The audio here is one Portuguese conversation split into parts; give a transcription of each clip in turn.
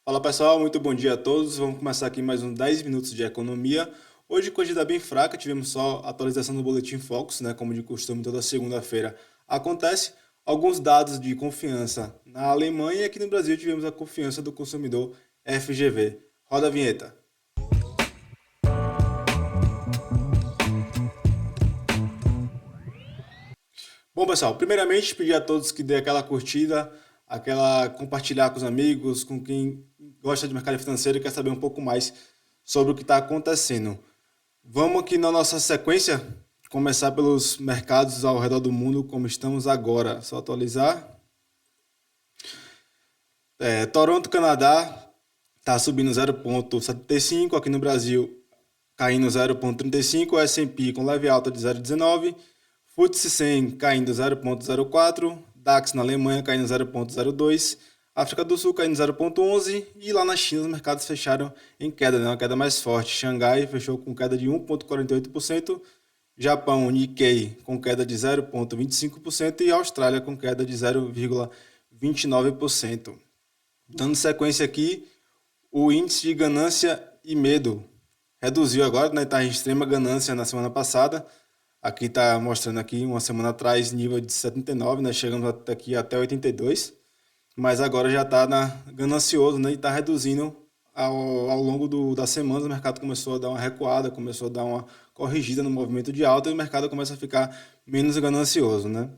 Fala pessoal, muito bom dia a todos. Vamos começar aqui mais uns 10 minutos de economia. Hoje, corrida bem fraca, tivemos só atualização do Boletim Focus, né? Como de costume, toda segunda-feira acontece. Alguns dados de confiança na Alemanha e aqui no Brasil tivemos a confiança do consumidor FGV. Roda a vinheta. Bom, pessoal, primeiramente pedir a todos que dê aquela curtida, aquela compartilhar com os amigos, com quem gosta de mercado financeiro e quer saber um pouco mais sobre o que está acontecendo. Vamos aqui na nossa sequência, começar pelos mercados ao redor do mundo, como estamos agora. Só atualizar. Toronto, Canadá, está subindo 0,75, aqui no Brasil caindo 0,35, o S&P com leve alta de 0,19, FTSE 100 caindo 0,04, DAX na Alemanha caindo 0,02, África do Sul caindo 0,11 e lá na China os mercados fecharam em queda, né? Uma queda mais forte. Xangai fechou com queda de 1,48%, Japão, Nikkei com queda de 0,25% e Austrália com queda de 0,29%. Dando sequência aqui, o índice de ganância e medo reduziu agora, né? Está em extrema ganância na semana passada. Aqui está mostrando aqui uma semana atrás nível de 79, né? Chegamos aqui até 82, mas agora já está ganancioso, né? E está reduzindo ao longo da semana. O mercado começou a dar uma recuada, começou a dar uma corrigida no movimento de alta e o mercado começa a ficar menos ganancioso, né?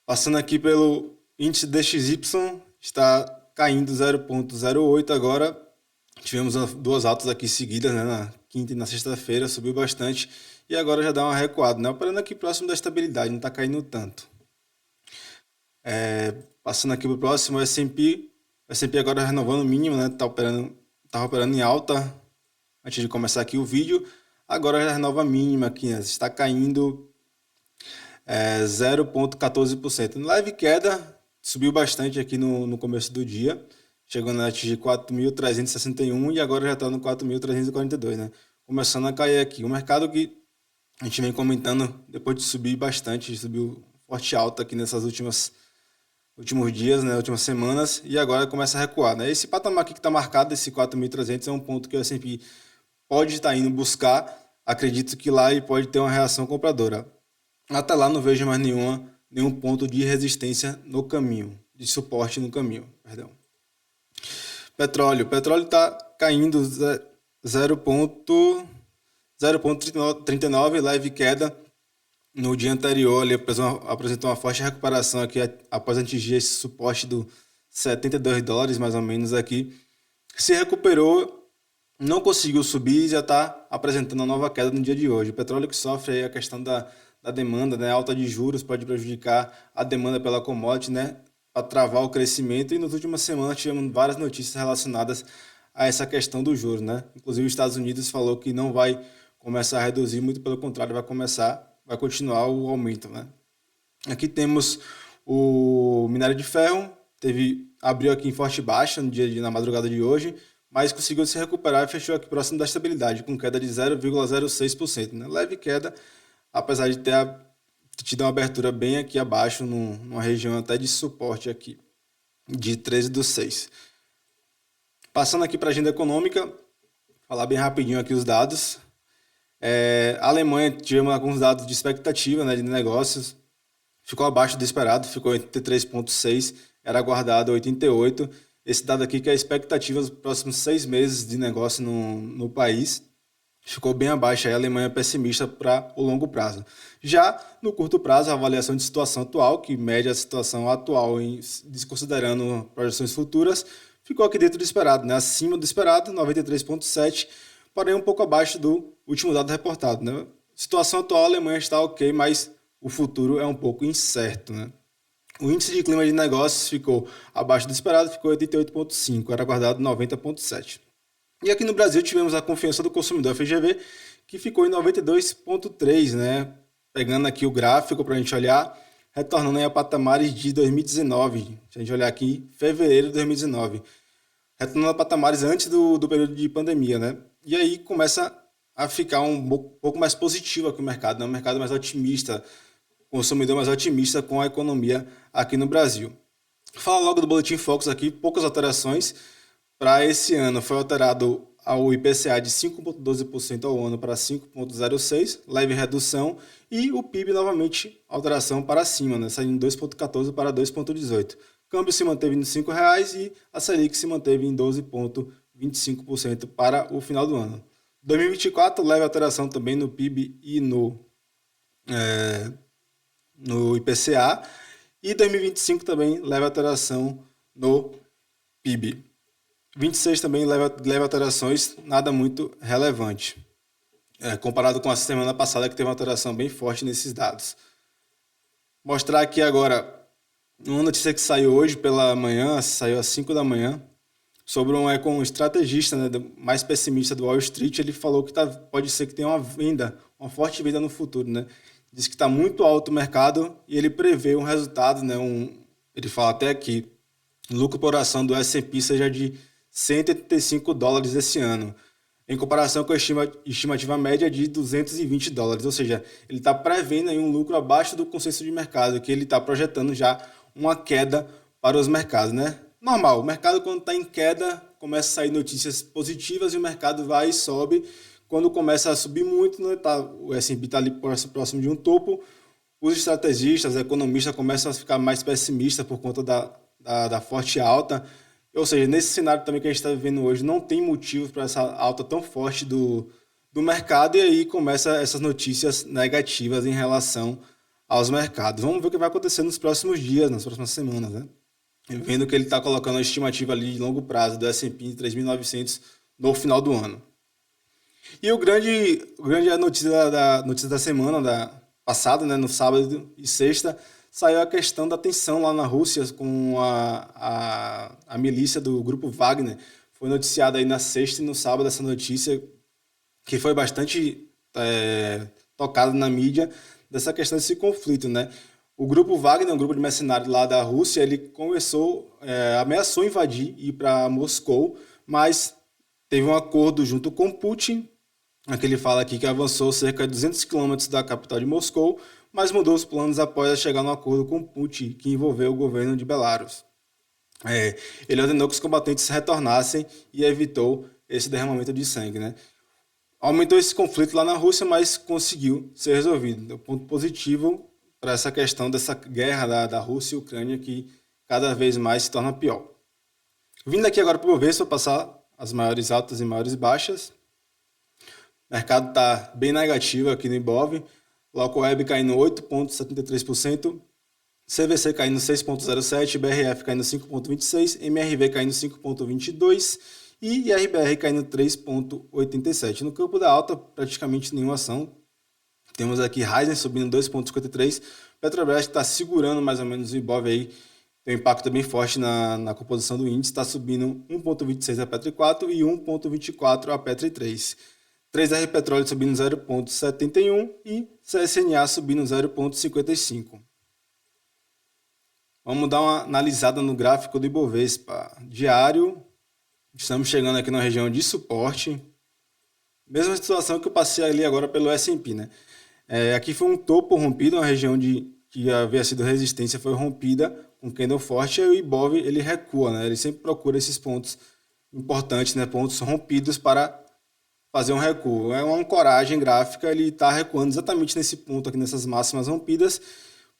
Passando aqui pelo índice DXY, está caindo 0,08 agora. Tivemos duas altas aqui seguidas, né, na quinta e na sexta-feira, subiu bastante e agora já dá uma recuada, né? Operando aqui próximo da estabilidade, não está caindo tanto. Passando aqui para o próximo, o S&P agora renovando o mínimo, né? Tá operando em alta antes de começar aqui o vídeo. Agora já renova a mínima aqui, né? Está caindo 0,14%. Leve queda, subiu bastante aqui no começo do dia, chegando a atingir 4.361 e agora já está no 4.342, né? Começando a cair aqui. O mercado que a gente vem comentando, depois de subir bastante, subiu forte alta aqui nessas últimos dias, né, últimas semanas, e agora começa a recuar, né? Esse patamar aqui que está marcado, esse 4.300, é um ponto que o S&P pode estar indo buscar. Acredito que lá ele pode ter uma reação compradora. Até lá não vejo mais nenhum ponto de resistência no caminho, de suporte no caminho, perdão. Petróleo está caindo 0,39, leve queda. No dia anterior ele apresentou uma forte recuperação aqui após atingir esse suporte do $72 mais ou menos aqui. Se recuperou, não conseguiu subir e já está apresentando uma nova queda no dia de hoje. O petróleo que sofre aí a questão da demanda, né? A alta de juros pode prejudicar a demanda pela commodity, né? Para travar o crescimento, e nas últimas semanas tivemos várias notícias relacionadas a essa questão do juros, né? Inclusive os Estados Unidos falou que não vai começar a reduzir, muito pelo contrário, vai continuar o aumento, né? Aqui temos o minério de ferro, abriu aqui em forte baixa na madrugada de hoje, mas conseguiu se recuperar e fechou aqui próximo da estabilidade, com queda de 0,06%, né? Leve queda, apesar de ter tido uma abertura bem aqui abaixo, numa região até de suporte aqui, de 13/6. Passando aqui para a agenda econômica, falar bem rapidinho aqui os dados. A Alemanha, tivemos alguns dados de expectativa, né, de negócios, ficou abaixo do esperado, ficou 83,6, era aguardado 88. Esse dado aqui que é a expectativa dos próximos 6 meses de negócio no país, ficou bem abaixo, aí a Alemanha é pessimista para o longo prazo. Já no curto prazo, a avaliação de situação atual, que mede a situação atual desconsiderando projeções futuras, ficou aqui dentro do esperado, né? Acima do esperado, 93,7, porém um pouco abaixo do último dado reportado, né? Situação atual, a Alemanha está ok, mas o futuro é um pouco incerto, né? O índice de clima de negócios ficou abaixo do esperado, ficou 88,5, era aguardado 90,7. E aqui no Brasil tivemos a confiança do consumidor FGV, que ficou em 92,3, né? Pegando aqui o gráfico para a gente olhar, retornando aí a patamares de 2019. Se a gente olhar aqui, fevereiro de 2019. Retornando a patamares antes do período de pandemia, né? E aí começa a ficar um pouco mais positivo aqui o mercado, né? Um mercado mais otimista, consumidor mais otimista com a economia aqui no Brasil. Fala logo do Boletim Focus aqui, poucas alterações para esse ano. Foi alterado o IPCA de 5,12% ao ano para 5,06%, leve redução, e o PIB novamente alteração para cima, né, saindo de 2,14% para 2,18%. Câmbio se manteve nos R$ 5,00 e a Selic se manteve em 12,25% para o final do ano. 2024, leve alteração também no PIB e no IPCA, e 2025 também leva alteração no PIB. 26 também leva alterações, nada muito relevante, comparado com a semana passada, que teve uma alteração bem forte nesses dados. Mostrar aqui agora uma notícia que saiu hoje pela manhã, saiu às 5 da manhã, sobre um estrategista, né, mais pessimista do Wall Street. Ele falou que pode ser que tenha uma forte venda no futuro, né? Diz que está muito alto o mercado e ele prevê um resultado, né? Ele fala até que o lucro por ação do S&P seja de $185 esse ano, em comparação com a estimativa média de $220, ou seja, ele está prevendo aí um lucro abaixo do consenso de mercado, que ele está projetando já uma queda para os mercados, né? Normal, o mercado quando está em queda, começa a sair notícias positivas e o mercado vai e sobe. Quando começa a subir muito, né, o S&P está ali próximo de um topo, os estrategistas, os economistas começam a ficar mais pessimistas por conta da forte alta. Ou seja, nesse cenário também que a gente está vivendo hoje, não tem motivo para essa alta tão forte do mercado, e aí começam essas notícias negativas em relação aos mercados. Vamos ver o que vai acontecer nos próximos dias, nas próximas semanas, né? Vendo que ele está colocando a estimativa ali de longo prazo do S&P em 3.900 no final do ano. E a notícia da semana passada, né, no sábado e sexta, saiu a questão da tensão lá na Rússia com a milícia do grupo Wagner. Foi noticiada aí na sexta e no sábado essa notícia, que foi bastante tocada na mídia, dessa questão desse conflito, né? O grupo Wagner, um grupo de mercenários lá da Rússia, ele ameaçou invadir e ir para Moscou, mas teve um acordo junto com Putin. Aqui ele fala aqui que avançou cerca de 200 quilômetros da capital de Moscou, mas mudou os planos após chegar no acordo com Putin, que envolveu o governo de Belarus. Ele ordenou que os combatentes retornassem e evitou esse derramamento de sangue, né? Aumentou esse conflito lá na Rússia, mas conseguiu ser resolvido. Um ponto positivo para essa questão dessa guerra da Rússia e Ucrânia, que cada vez mais se torna pior. Vindo aqui agora para o Bovespa, passar as maiores altas e maiores baixas. O mercado está bem negativo aqui no Ibov. Local Web caindo 8,73%, CVC caindo 6,07%, BRF caindo 5,26%, MRV caindo 5,22% e IRBR caindo 3,87%. No campo da alta, praticamente nenhuma ação. Temos aqui Ryzen subindo 2,53%, Petrobras está segurando mais ou menos o Ibov aí, tem um impacto bem forte na composição do índice, está subindo 1,26% a Petro 4 e 1,24% a Petro 3. 3R Petróleo subindo 0,71% e CSNA subindo 0,55%. Vamos dar uma analisada no gráfico do Ibovespa. Diário, estamos chegando aqui na região de suporte. Mesma situação que eu passei ali agora pelo S&P, né? Aqui foi um topo rompido, uma região que havia sido resistência foi rompida com candle forte, e o Ibov ele recua, né? Ele sempre procura esses pontos importantes, né? Pontos rompidos para fazer um recuo. É uma ancoragem gráfica, ele está recuando exatamente nesse ponto aqui, nessas máximas rompidas.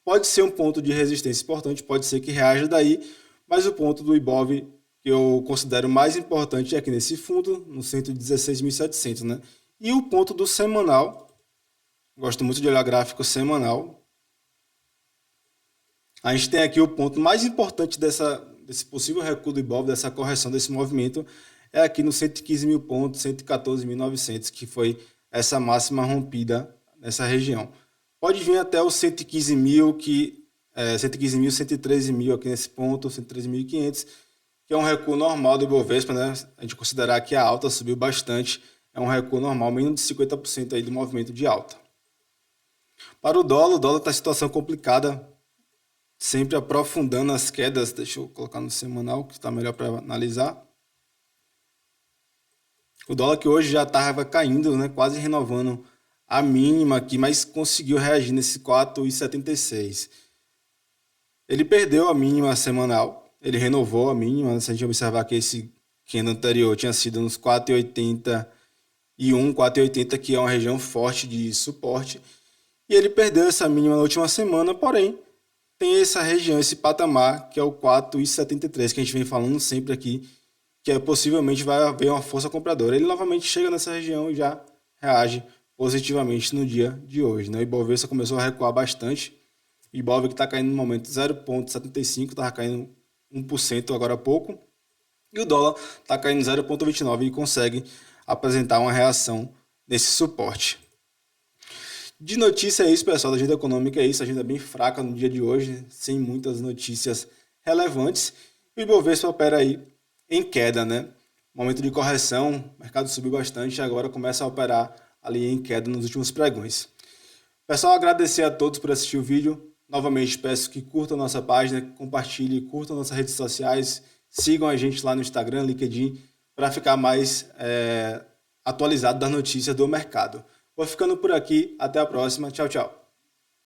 Pode ser um ponto de resistência importante, pode ser que reaja daí, mas o ponto do Ibov que eu considero mais importante é aqui nesse fundo, no 116.700, né? E o ponto do semanal, gosto muito de olhar gráfico semanal. A gente tem aqui o ponto mais importante desse possível recuo do Ibov, dessa correção, desse movimento, é aqui no 115 mil pontos, 114.900, que foi essa máxima rompida nessa região. Pode vir até os 115 mil, 113 mil aqui nesse ponto, 113.500, que é um recuo normal do Ibovespa, né? A gente considerar que a alta subiu bastante, é um recuo normal, menos de 50% aí do movimento de alta. Para o dólar está em situação complicada, sempre aprofundando as quedas. Deixa eu colocar no semanal, que está melhor para analisar. O dólar que hoje já estava caindo, né, quase renovando a mínima aqui, mas conseguiu reagir nesse 4,76. Ele perdeu a mínima semanal, ele renovou a mínima. Se a gente observar que esse candle anterior tinha sido nos 4,81, 4,80, que é uma região forte de suporte, e ele perdeu essa mínima na última semana, porém tem essa região, esse patamar, que é o 4,73, que a gente vem falando sempre aqui, que possivelmente vai haver uma força compradora. Ele novamente chega nessa região e já reage positivamente no dia de hoje, né? O Ibovespa começou a recuar bastante. O Ibov que está caindo no momento 0,75, estava caindo 1% agora há pouco. E o dólar está caindo 0,29 e consegue apresentar uma reação nesse suporte. De notícia é isso, pessoal. Da agenda econômica é isso. Agenda bem fraca no dia de hoje, sem muitas notícias relevantes. E o Ibovespa opera aí em queda, né? Momento de correção, o mercado subiu bastante e agora começa a operar ali em queda nos últimos pregões. Pessoal, agradecer a todos por assistir o vídeo. Novamente peço que curtam nossa página, compartilhem, curtam nossas redes sociais, sigam a gente lá no Instagram, LinkedIn, para ficar mais atualizado das notícias do mercado. Vou ficando por aqui, até a próxima, tchau, tchau.